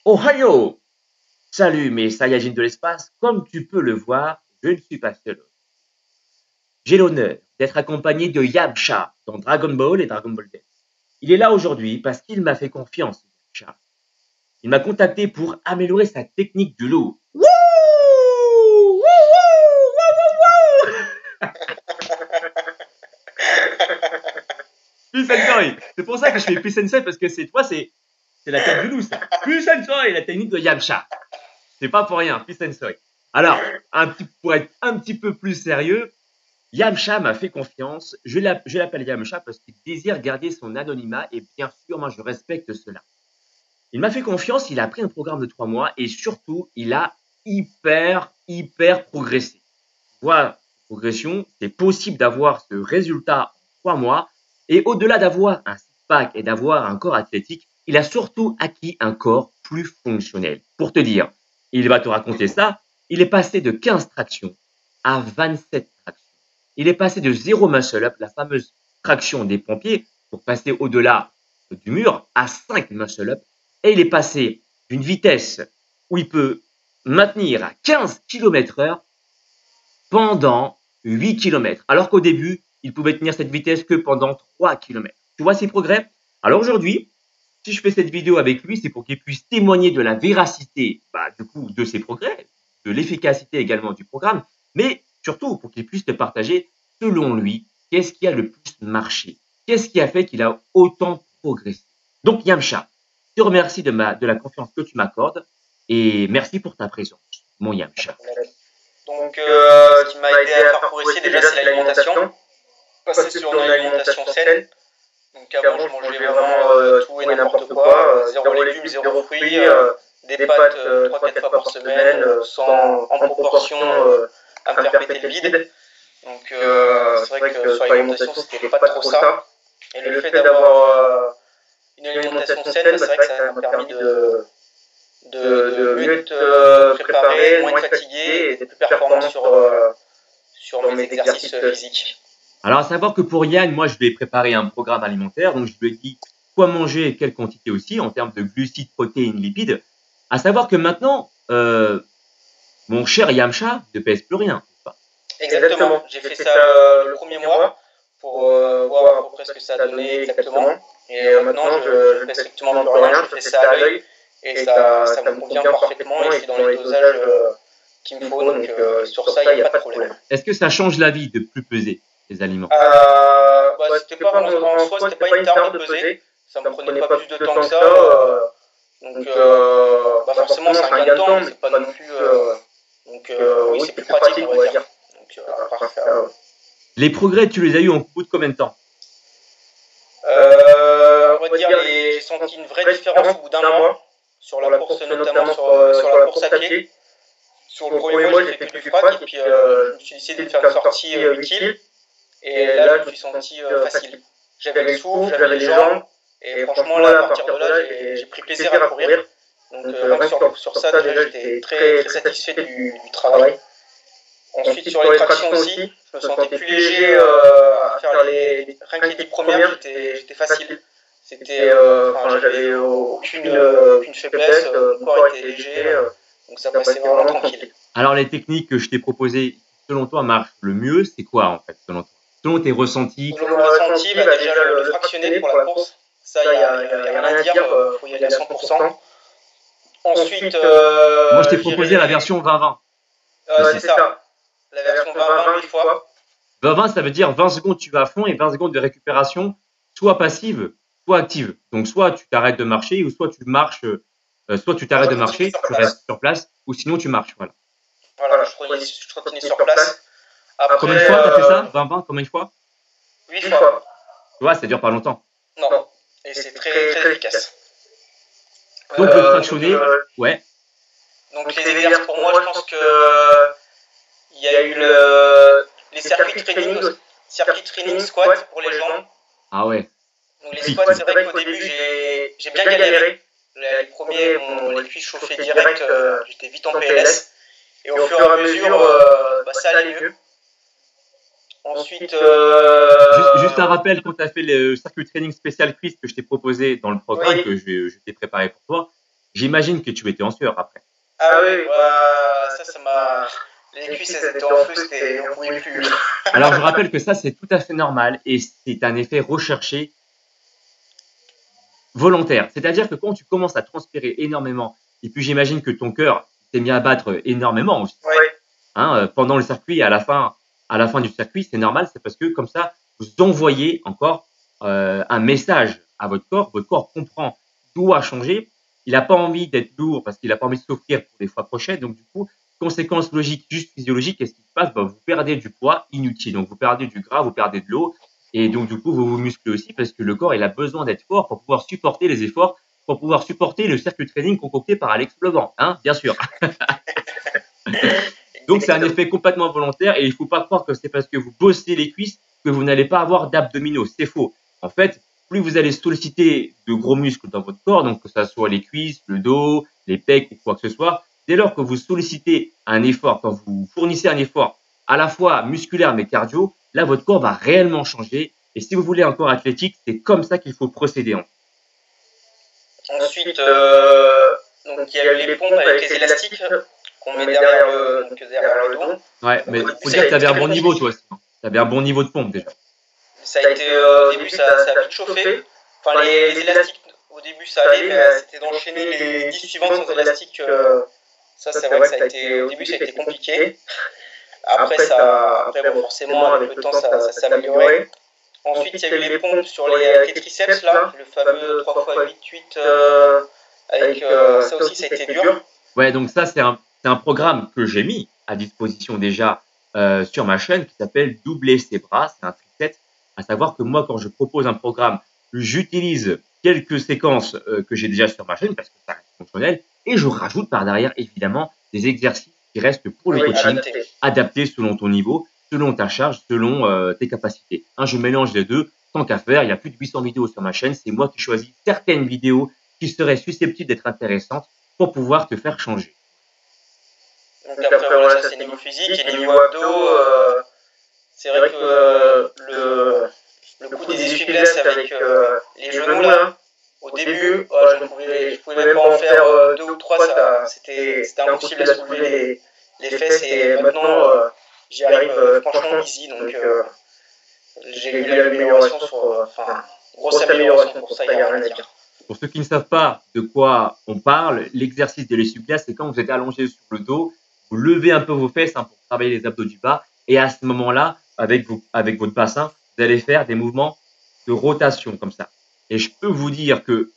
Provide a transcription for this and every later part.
Ohio! Salut mes Saiyajins de l'espace, comme tu peux le voir, je ne suis pas seul. J'ai l'honneur d'être accompagné de Yamcha dans Dragon Ball et Dragon Ball Z. Il est là aujourd'hui parce qu'il m'a fait confiance, Yamcha. Il m'a contacté pour améliorer sa technique du loup. Wouh! Wouh, wouh, wouh, wouh, wouh. C'est pour ça que je fais Sensei parce que c'est la tête du loup ça. Sensei, la technique de Yamcha. C'est pas pour rien, Sensei. Alors, pour être un petit peu plus sérieux, Yamcha m'a fait confiance. Je l'appelle Yamcha parce qu'il désire garder son anonymat et bien sûr, moi je respecte cela. Il m'a fait confiance, il a pris un programme de 3 mois et surtout, il a hyper progressé. Voilà, progression, c'est possible d'avoir ce résultat en 3 mois et au-delà d'avoir un six-pack et d'avoir un corps athlétique, il a surtout acquis un corps plus fonctionnel. Pour te dire, il va te raconter ça, il est passé de 15 tractions à 27 tractions. Il est passé de 0 muscle-up, la fameuse traction des pompiers, pour passer au-delà du mur, à 5 muscle-up. Et il est passé d'une vitesse où il peut maintenir à 15 km/h pendant 8 km. Alors qu'au début, il pouvait tenir cette vitesse que pendant 3 km. Tu vois ses progrès? Alors aujourd'hui, si je fais cette vidéo avec lui, c'est pour qu'il puisse témoigner de la véracité de ses progrès, de l'efficacité également du programme, mais surtout pour qu'il puisse te partager, selon lui, qu'est-ce qui a le plus marché, qu'est-ce qui a fait qu'il a autant progressé. Donc Yamcha, je te remercie de la confiance que tu m'accordes et merci pour ta présence, mon Yamcha. Donc, ce qui m'a aidé à faire progresser déjà, c'est l'alimentation. Passer sur une alimentation saine. Donc avant, je mangeais vraiment tout et n'importe quoi. Zéro légumes, zéro fruits, des pâtes 3-4 fois par semaine, en proportion à me faire péter le vide. Donc c'est vrai que sur l'alimentation, c'était pas trop ça. Et le fait d'avoir une alimentation saine, c'est vrai que ça m'a permis de mieux être préparé, moins être fatigué et d'être plus performant sur mes exercices physiques. Alors, à savoir que pour Yann, moi, je vais préparer un programme alimentaire. Donc, je lui ai dit quoi manger et quelle quantité aussi en termes de glucides, protéines, lipides. À savoir que maintenant, mon cher Yamcha ne pèse plus rien. Exactement. J'ai fait ça le premier mois pour voir à peu près ce que ça a donné exactement. Et maintenant, je ne pèse strictement plus rien. Je fais ça à l'œil et ça me convient parfaitement et je suis dans les dosages qu'il me faut. Donc, sur ça, il n'y a pas de problème. Est-ce que ça change la vie de plus peser les aliments? C'était pas en soi, c'était pas une tare de peser. Ça me prenait pas plus de temps que ça. Donc, forcément, c'est un gain de temps, mais c'est pas non plus. Donc, oui, c'est plus pratique, on va dire. Donc, les progrès, tu les as eu en bout de combien de temps? On va dire, j'ai senti une vraie différence au bout d'un mois sur la course, notamment sur la course à pied. Sur le premier mois, j'ai fait que du frac et puis je me suis décidé de faire une sortie 8 kills. Et là, je me suis senti facile. J'avais le souffle, j'avais les jambes. Et franchement, là, à partir de là, j'ai pris plaisir à courir. Donc, sur ça, déjà, j'étais très satisfait du travail. Ensuite, sur les tractions aussi, je me sentais plus léger à faire rien que les 10 premières, j'étais facile. J'avais aucune faiblesse, mon corps était léger, donc ça passait vraiment tranquille. Alors, les techniques que je t'ai proposées, selon toi, marchent le mieux, c'est quoi en fait, selon toi? Selon tes ressentis? Selon mes ressentis, déjà le fractionné pour la course, ça, il n'y a rien à dire, il faut y aller à 100%. Ensuite, moi, je t'ai proposé la version 20-20. C'est ça. La version 20-20 8 fois. 20-20, ça veut dire 20 secondes tu vas à fond et 20 secondes de récupération, soit passive, soit active. Donc, soit tu t'arrêtes de marcher ou soit tu marches, soit tu t'arrêtes de marcher, tu restes sur place, ou sinon tu marches. Voilà, je trottinais sur place. Après, combien de fois tu as fait ça? 20-20, combien de fois? 8 fois. Tu vois, ça dure pas longtemps. Non, et c'est très efficace. Donc, le fractionné, ouais. Donc, les exercices, pour moi, je pense que il y a eu les circuits training squat pour les jambes. Ah ouais. Donc, les squats, c'est vrai qu'au début, j'ai bien galéré. Les premiers, les cuisses chauffaient direct, j'étais vite en PLS. Et au fur et à mesure, ça allait mieux. Ensuite, juste un rappel, quand tu as fait le circuit training spécial cuisse que je t'ai proposé dans le programme, que je t'ai préparé pour toi, J'imagine que tu étais en sueur après. Ah oui, bah, ça m'a. Les cuisses, elles étaient en feu, on pouvait plus. Alors, je rappelle que ça, c'est tout à fait normal et c'est un effet recherché volontaire. C'est-à-dire que quand tu commences à transpirer énormément, et puis j'imagine que ton cœur s'est mis à battre énormément aussi, pendant le circuit, à la fin du circuit, c'est normal, c'est parce que comme ça, vous envoyez encore un message à votre corps comprend, doit changer, il n'a pas envie d'être lourd parce qu'il n'a pas envie de souffrir pour les fois prochaines, donc du coup, conséquence logique, juste physiologique, qu'est-ce qui se passe? Vous perdez du poids inutile, donc vous perdez du gras, vous perdez de l'eau, et donc du coup, vous vous musclez aussi parce que le corps, il a besoin d'être fort pour pouvoir supporter les efforts, pour pouvoir supporter le cercle training concocté par Alex Levent, bien sûr. Donc, c'est un effet complètement volontaire et il ne faut pas croire que c'est parce que vous bossez les cuisses que vous n'allez pas avoir d'abdominaux. C'est faux. En fait, plus vous allez solliciter de gros muscles dans votre corps, donc que ce soit les cuisses, le dos, les pecs ou quoi que ce soit, dès lors que vous sollicitez un effort, quand vous fournissez un effort à la fois musculaire mais cardio, là, votre corps va réellement changer. Et si vous voulez un corps athlétique, c'est comme ça qu'il faut procéder. Ensuite, donc, il y a eu les pompes avec les élastiques qu'on met derrière le dos. Ouais, mais il faut dire que tu avais un bon niveau, toi aussi. Tu avais un bon niveau de pompe déjà. Ça a été, au début, ça a vite chauffé. Enfin, les élastiques, au début, ça allait, mais c'était d'enchaîner les 10 suivantes sans élastiques. Ça, c'est vrai que ça a été, au début, ça a été compliqué. Après, bon, forcément, avec le temps, ça s'est amélioré. Ensuite, il y a eu les pompes sur les triceps, là, le fameux 3x8-8, avec ça aussi, ça a été dur. Ouais, donc ça, c'est un programme que j'ai mis à disposition déjà sur ma chaîne qui s'appelle Doubler ses bras. C'est un triceps. À savoir que moi, quand je propose un programme, j'utilise quelques séquences que j'ai déjà sur ma chaîne parce que ça reste fonctionnel et je rajoute par derrière, évidemment, des exercices qui restent pour le coaching, adaptés selon ton niveau, selon ta charge, selon tes capacités. Je mélange les deux. Tant qu'à faire, il y a plus de 800 vidéos sur ma chaîne. C'est moi qui choisis certaines vidéos qui seraient susceptibles d'être intéressantes pour pouvoir te faire changer. Donc après, voilà, ça c'est niveau physique. Et niveau abdos, c'est vrai que le coup des essuie-glaces avec les genoux, là, au début, je pouvais même pas en faire 2 ou 3, c'était impossible à soulever les fesses. Et maintenant, j'y arrive franchement easy. Donc j'ai vu l'amélioration, grosse amélioration pour ça, il n'y a rien à dire. Pour ceux qui ne savent pas de quoi on parle, l'exercice de l'essuie-glace, c'est quand vous êtes allongé sur le dos, vous levez un peu vos fesses pour travailler les abdos du bas, et à ce moment-là, avec votre bassin, vous allez faire des mouvements de rotation comme ça. Et je peux vous dire que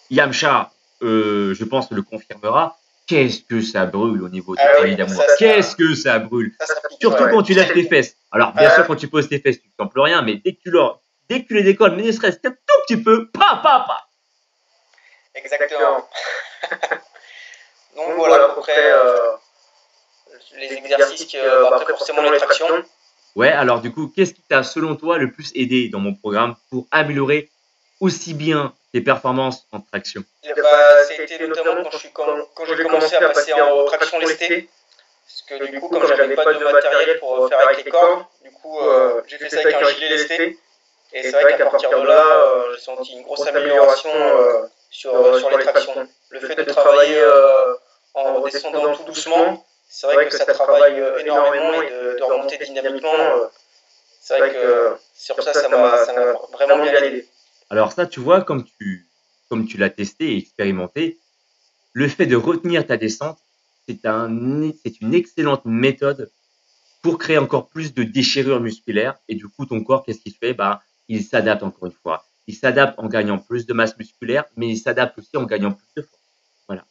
Yamcha, je pense, le confirmera. Qu'est-ce que ça brûle au niveau des poignées d'amour. Qu'est-ce que ça brûle. Surtout quand tu lèves tes fesses. Alors, bien sûr, quand tu poses tes fesses, tu ne sens plus rien, mais dès que tu les décolles, mais ne serait-ce qu'un tout petit peu, pa. Exactement. Donc voilà, à peu près les exercices après forcément les tractions. Ouais, alors du coup, qu'est-ce qui t'a selon toi le plus aidé dans mon programme pour améliorer aussi bien tes performances en traction? C'était notamment quand j'ai commencé à passer en traction lestée. Parce que du coup, comme j'avais pas de matériel pour faire avec les cordes, du coup j'ai fait ça avec un gilet lesté. Et c'est vrai qu'à partir de là, j'ai senti une grosse amélioration sur les tractions. Le fait de travailler en redescendant tout doucement, c'est vrai que ça travaille énormément et de remonter dynamiquement. C'est vrai que sur ça m'a vraiment bien aidé. Alors ça, tu vois, comme tu l'as testé et expérimenté, le fait de retenir ta descente, c'est une excellente méthode pour créer encore plus de déchirure musculaire. Et du coup, ton corps, qu'est-ce qu'il fait? Il s'adapte encore une fois. Il s'adapte en gagnant plus de masse musculaire, mais il s'adapte aussi en gagnant plus de force. Voilà.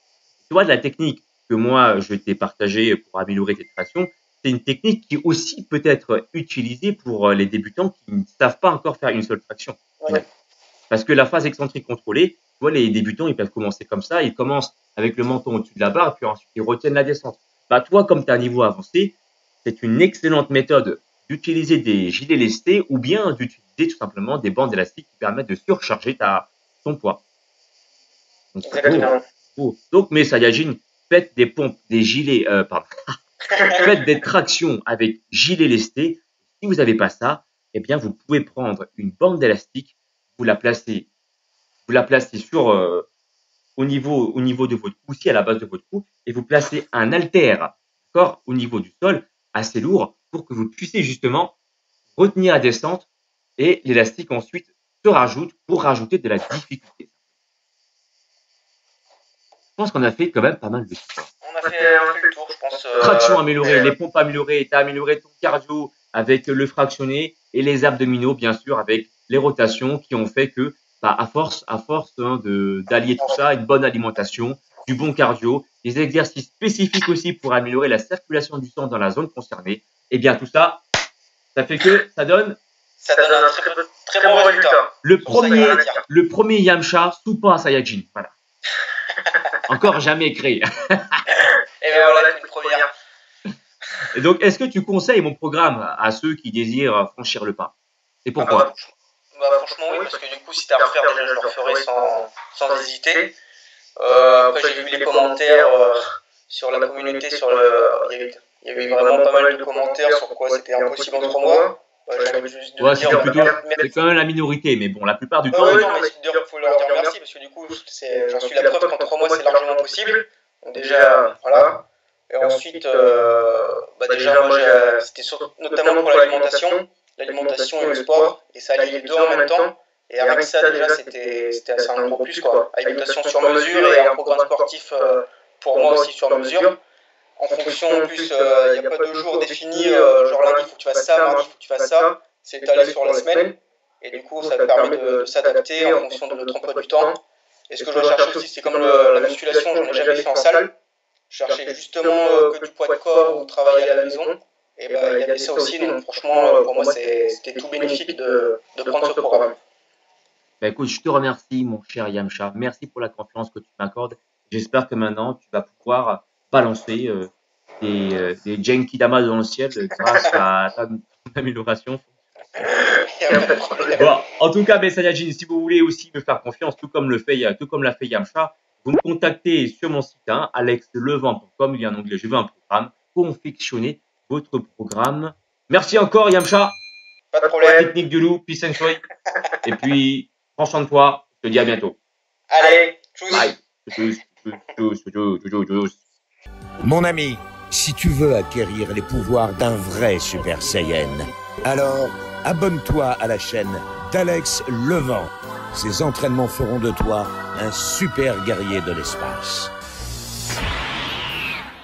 Tu vois, de la technique que moi, je t'ai partagée pour améliorer tes tractions, c'est une technique qui aussi peut être utilisée pour les débutants qui ne savent pas encore faire une seule traction. Ouais. Parce que la phase excentrique contrôlée, tu vois, les débutants, ils peuvent commencer comme ça. Ils commencent avec le menton au-dessus de la barre, puis ensuite, ils retiennent la descente. Toi, comme tu as un niveau avancé, c'est une excellente méthode d'utiliser des gilets lestés ou bien d'utiliser tout simplement des bandes élastiques qui permettent de surcharger ton poids. Donc, donc, mes Saiyajins, faites des pompes, des gilets, faites des tractions avec gilets lestés. Si vous n'avez pas ça, eh bien, vous pouvez prendre une bande élastique, vous la placez au niveau de votre cou, aussi à la base de votre cou, et vous placez un haltère, d'accord, au niveau du sol, assez lourd, pour que vous puissiez justement retenir la descente et l'élastique ensuite se rajoute pour rajouter de la difficulté. Je pense qu'on a fait quand même pas mal de sport. On a fait le tour, je pense. Traction améliorée, les pompes améliorées, tu as amélioré ton cardio avec le fractionné et les abdominaux, bien sûr, avec les rotations qui ont fait que, bah, à force d'allier tout ça, une bonne alimentation, du bon cardio, des exercices spécifiques aussi pour améliorer la circulation du sang dans la zone concernée, et bien tout ça, ça fait que ça donne un très bon résultat. Le premier Yamcha Super Saiyajin. Voilà. Encore jamais créé. Et bien voilà, une première. Et donc, est-ce que tu conseilles mon programme à ceux qui désirent franchir le pas? Et pourquoi? Franchement, oui, parce que du coup, si tu as à refaire, déjà, je le referai sans hésiter. Après, j'ai vu les commentaires sur la communauté, il y avait vraiment pas mal de commentaires sur quoi c'était impossible en 3 mois. Ouais, c'est quand même la minorité, mais bon, la plupart du temps. Oui, non, mais il faut leur dire merci, parce que du coup, j'en suis la preuve qu'en 3 mois, c'est largement possible. Donc, déjà, voilà. Et ensuite, déjà, moi, c'était notamment pour l'alimentation et le sport, et ça alliait les deux en même temps. Et rien que ça, déjà, c'était assez un gros plus, quoi. Alimentation sur mesure et un programme sportif pour moi aussi sur mesure. En fonction, en plus, il n'y a pas de jours définis, genre lundi, il faut que tu fasses ça, mardi, il faut que tu fasses ça. C'est étalé sur la semaine. Et du coup, ça permet de s'adapter en fonction de notre emploi du temps. Et ce que je recherche aussi, c'est comme la musculation, j'en ai jamais fait en salle. Je cherchais justement que du poids de corps ou travailler à la maison. Et il y avait ça aussi. Donc franchement, pour moi, c'était tout bénéfique de prendre ce programme. Bah écoute, je te remercie, mon cher Yamcha. Merci pour la confiance que tu m'accordes. J'espère que maintenant, tu vas pouvoir balancer des Genkidama dans le ciel grâce à ta amélioration. Bon, en tout cas, Saiyajin, si vous voulez aussi me faire confiance, tout comme l'a fait Yamcha, vous me contactez sur mon site, alexlevent.com, il y a un onglet Je veux un programme, confectionner votre programme. Merci encore, Yamcha. Pas de problème. Technique du loup, peace and joy. Et puis, prends soin de toi, je te dis à bientôt. Allez, tchuss. Bye. Mon ami, si tu veux acquérir les pouvoirs d'un vrai Super Saiyan, alors abonne-toi à la chaîne d'Alex Levent. Ces entraînements feront de toi un super guerrier de l'espace.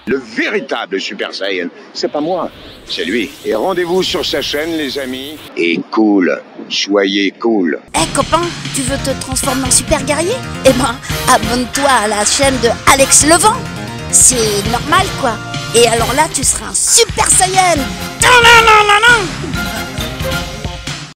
Le véritable Super Saiyan, c'est pas moi, c'est lui. Et rendez-vous sur sa chaîne, les amis. Et cool, soyez cool. Copain, tu veux te transformer en super guerrier? Eh ben, abonne-toi à la chaîne de Alex Levent. C'est normal, quoi. Et alors là, tu seras un Super Saiyan.